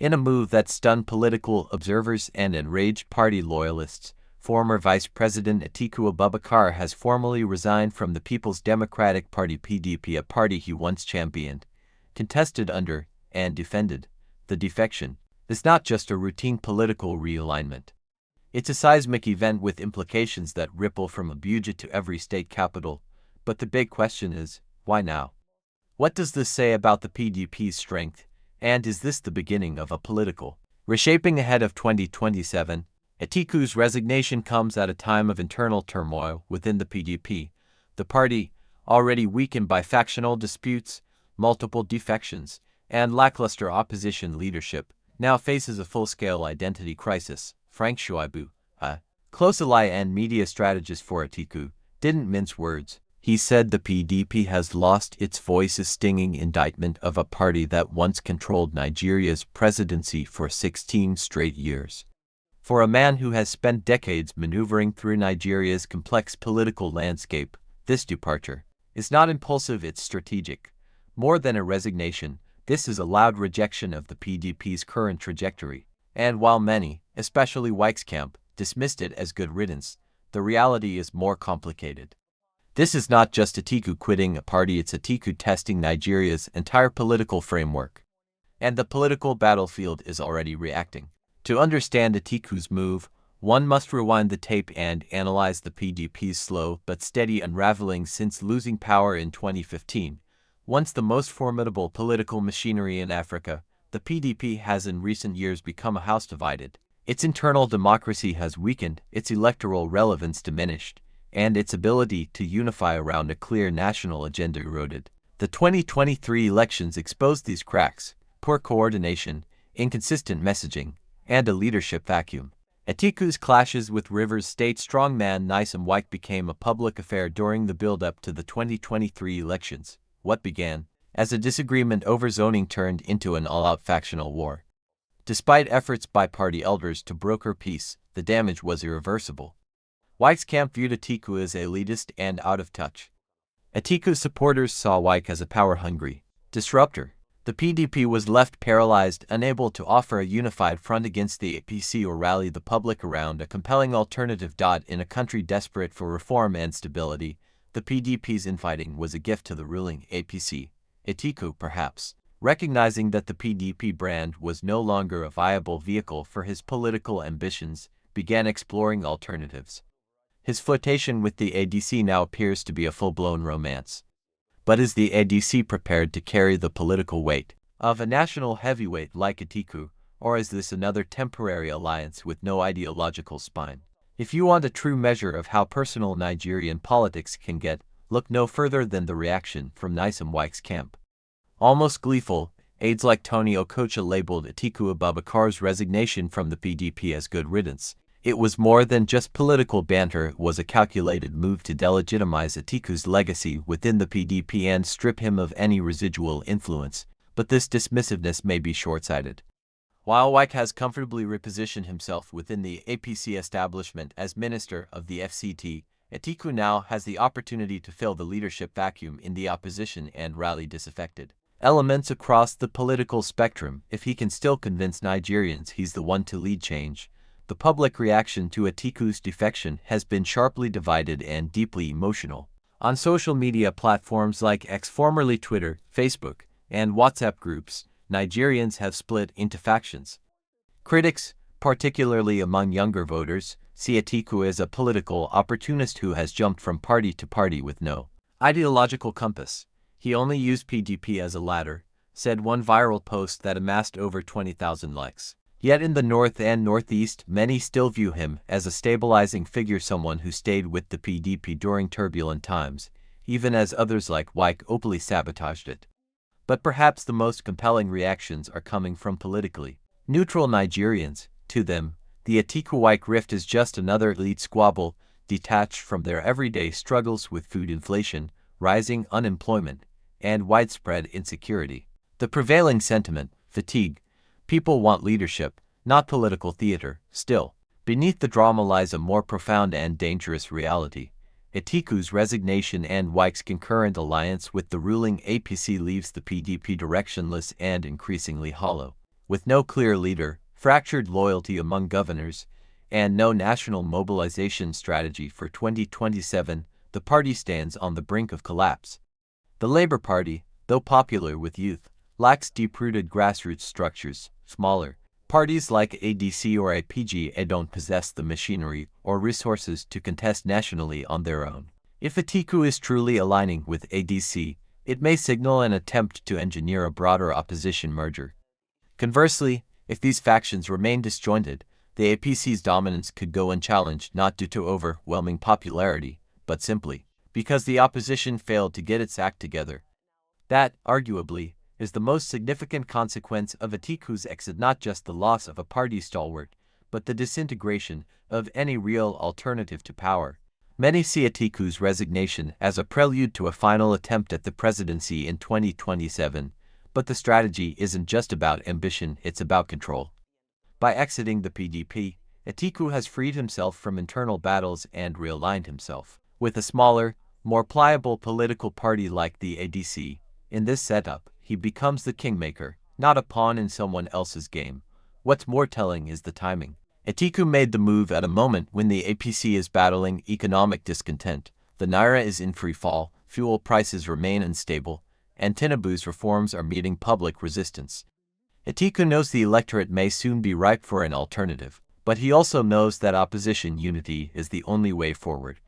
In a move that stunned political observers and enraged party loyalists, former Vice President Atiku Abubakar has formally resigned from the People's Democratic Party (PDP), a party he once championed, contested under, and defended. The defection is not just a routine political realignment. It's a seismic event with implications that ripple from Abuja to every state capital. But the big question is, why now? What does this say about the PDP's strength, and is this the beginning of a political reshaping ahead of 2027? Atiku's resignation comes at a time of internal turmoil within the PDP. The party, already weakened by factional disputes, multiple defections, and lackluster opposition leadership, now faces a full-scale identity crisis. Frank Shuaibu, a close ally and media strategist for Atiku, didn't mince words. He said the PDP has lost its voice, a stinging indictment of a party that once controlled Nigeria's presidency for 16 straight years. For a man who has spent decades maneuvering through Nigeria's complex political landscape, this departure is not impulsive, it's strategic. More than a resignation, this is a loud rejection of the PDP's current trajectory. And while many, especially Wike's camp, dismissed it as good riddance, the reality is more complicated. This is not just Atiku quitting a party, it's Atiku testing Nigeria's entire political framework. And the political battlefield is already reacting. To understand Atiku's move, one must rewind the tape and analyze the PDP's slow but steady unraveling since losing power in 2015. Once the most formidable political machinery in Africa, the PDP has in recent years become a house divided. Its internal democracy has weakened, its electoral relevance diminished, and its ability to unify around a clear national agenda eroded. The 2023 elections exposed these cracks: poor coordination, inconsistent messaging, and a leadership vacuum. Atiku's clashes with Rivers State strongman Nyesom Wike became a public affair during the build-up to the 2023 elections. What began as a disagreement over zoning turned into an all-out factional war. Despite efforts by party elders to broker peace, the damage was irreversible. Wike's camp viewed Atiku as elitist and out of touch. Atiku's supporters saw Wike as a power-hungry disruptor. The PDP was left paralyzed, unable to offer a unified front against the APC or rally the public around a compelling alternative. In a country desperate for reform and stability, the PDP's infighting was a gift to the ruling APC. Atiku, perhaps recognizing that the PDP brand was no longer a viable vehicle for his political ambitions, began exploring alternatives. His flirtation with the ADC now appears to be a full-blown romance. But is the ADC prepared to carry the political weight of a national heavyweight like Atiku, or is this another temporary alliance with no ideological spine? If you want a true measure of how personal Nigerian politics can get, look no further than the reaction from Nyesom Wike's camp. Almost gleeful, aides like Tony Okocha labeled Atiku Abubakar's resignation from the PDP as good riddance. It was more than just political banter, it was a calculated move to delegitimize Atiku's legacy within the PDP and strip him of any residual influence. But this dismissiveness may be short-sighted. While Wike has comfortably repositioned himself within the APC establishment as Minister of the FCT, Atiku now has the opportunity to fill the leadership vacuum in the opposition and rally disaffected elements across the political spectrum. If he can still convince Nigerians he's the one to lead change. The public reaction to Atiku's defection has been sharply divided and deeply emotional. On social media platforms like X, formerly Twitter, Facebook, and WhatsApp groups, Nigerians have split into factions. Critics, particularly among younger voters, see Atiku as a political opportunist who has jumped from party to party with no ideological compass. He only used PDP as a ladder, said one viral post that amassed over 20,000 likes. Yet in the North and Northeast, many still view him as a stabilizing figure, someone who stayed with the PDP during turbulent times, even as others like Wike openly sabotaged it. But perhaps the most compelling reactions are coming from politically neutral Nigerians. To them, the Atiku-Wike rift is just another elite squabble, detached from their everyday struggles with food inflation, rising unemployment, and widespread insecurity. The prevailing sentiment: fatigue. People want leadership, not political theater. Still, beneath the drama lies a more profound and dangerous reality. Atiku's resignation and Wike's concurrent alliance with the ruling APC leaves the PDP directionless and increasingly hollow. With no clear leader, fractured loyalty among governors, and no national mobilization strategy for 2027, the party stands on the brink of collapse. The Labour Party, though popular with youth, lacks deep-rooted grassroots structures. Smaller parties like ADC or IPGA don't possess the machinery or resources to contest nationally on their own. If Atiku is truly aligning with ADC, it may signal an attempt to engineer a broader opposition merger. Conversely, if these factions remain disjointed, the APC's dominance could go unchallenged not due to overwhelming popularity, but simply because the opposition failed to get its act together. That, arguably, is the most significant consequence of Atiku's exit, not just the loss of a party stalwart, but the disintegration of any real alternative to power. Many see Atiku's resignation as a prelude to a final attempt at the presidency in 2027, but the strategy isn't just about ambition, it's about control. By exiting the PDP, Atiku has freed himself from internal battles and realigned himself with a smaller, more pliable political party like the ADC. In this setup, he becomes the kingmaker, not a pawn in someone else's game. What's more telling is the timing. Atiku made the move at a moment when the APC is battling economic discontent, the naira is in free fall, fuel prices remain unstable, and Tinubu's reforms are meeting public resistance. Atiku knows the electorate may soon be ripe for an alternative, but he also knows that opposition unity is the only way forward.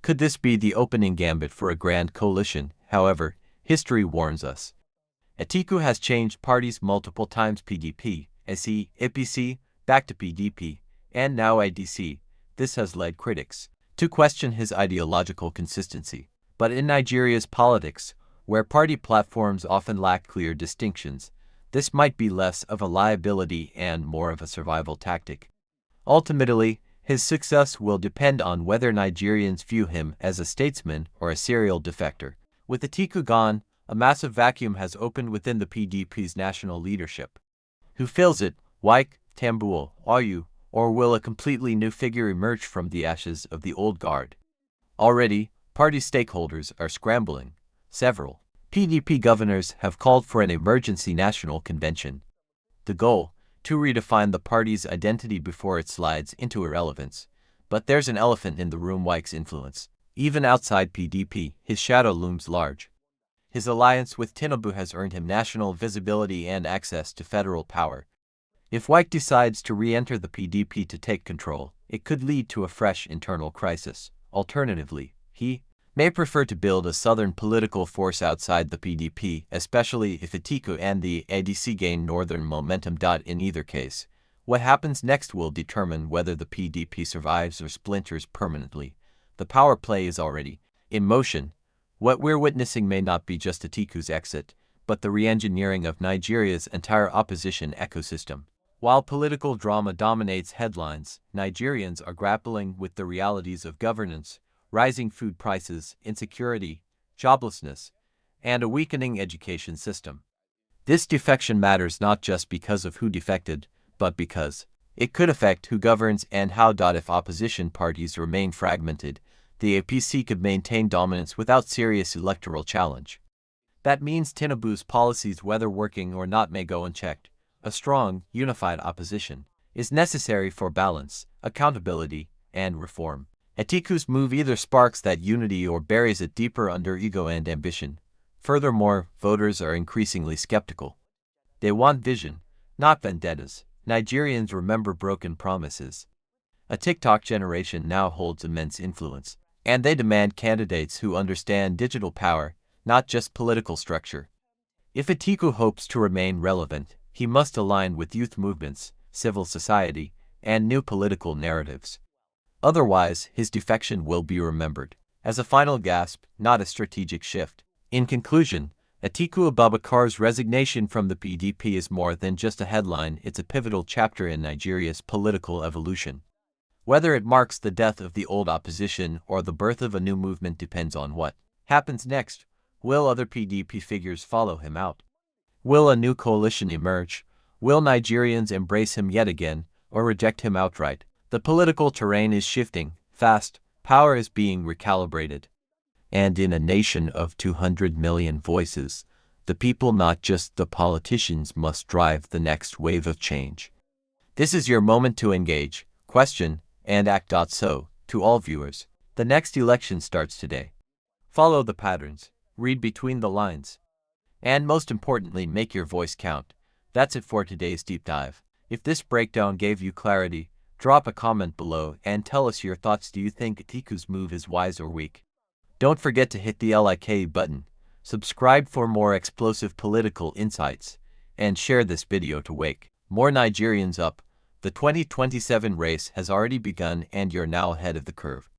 Could this be the opening gambit for a grand coalition? However, history warns us. Atiku has changed parties multiple times: PDP, SE, APC, back to PDP, and now ADC. This has led critics to question his ideological consistency. But in Nigeria's politics, where party platforms often lack clear distinctions, this might be less of a liability and more of a survival tactic. Ultimately, his success will depend on whether Nigerians view him as a statesman or a serial defector. With Atiku gone, a massive vacuum has opened within the PDP's national leadership. Who fills it? Wike, Tambuwal, Ayu, or will a completely new figure emerge from the ashes of the old guard? Already, party stakeholders are scrambling. Several PDP governors have called for an emergency national convention. The goal? To redefine the party's identity before it slides into irrelevance. But there's an elephant in the room: Wike's influence. Even outside PDP, his shadow looms large. His alliance with Tinubu has earned him national visibility and access to federal power. If Wike decides to re-enter the PDP to take control, it could lead to a fresh internal crisis. Alternatively, he may prefer to build a southern political force outside the PDP, especially if Atiku and the ADC gain northern momentum. In either case, what happens next will determine whether the PDP survives or splinters permanently. The power play is already in motion. What we're witnessing may not be just Atiku's exit, but the re-engineering of Nigeria's entire opposition ecosystem. While political drama dominates headlines, Nigerians are grappling with the realities of governance, rising food prices, insecurity, joblessness, and a weakening education system. This defection matters not just because of who defected, but because it could affect who governs and how. If opposition parties remain fragmented, the APC could maintain dominance without serious electoral challenge. That means Tinubu's policies, whether working or not, may go unchecked. A strong, unified opposition is necessary for balance, accountability, and reform. Atiku's move either sparks that unity or buries it deeper under ego and ambition. Furthermore, voters are increasingly skeptical. They want vision, not vendettas. Nigerians remember broken promises. A TikTok generation now holds immense influence, and they demand candidates who understand digital power, not just political structure. If Atiku hopes to remain relevant, he must align with youth movements, civil society, and new political narratives. Otherwise, his defection will be remembered as a final gasp, not a strategic shift. In conclusion, Atiku Abubakar's resignation from the PDP is more than just a headline, it's a pivotal chapter in Nigeria's political evolution. Whether it marks the death of the old opposition or the birth of a new movement depends on what happens next. Will other PDP figures follow him out? Will a new coalition emerge? Will Nigerians embrace him yet again, or reject him outright? The political terrain is shifting fast, power is being recalibrated. And in a nation of 200 million voices, The people, not just the politicians, must drive the next wave of change. This is your moment to engage, question, and act. So, to all viewers, the next election starts today. Follow the patterns, read between the lines, and most importantly, make your voice count. That's it for today's deep dive. If this breakdown gave you clarity, drop a comment below and tell us your thoughts. Do you think Atiku's move is wise or weak? Don't forget to hit the like button, subscribe for more explosive political insights, and share this video to wake more Nigerians up. The 2027 race has already begun and you're now ahead of the curve.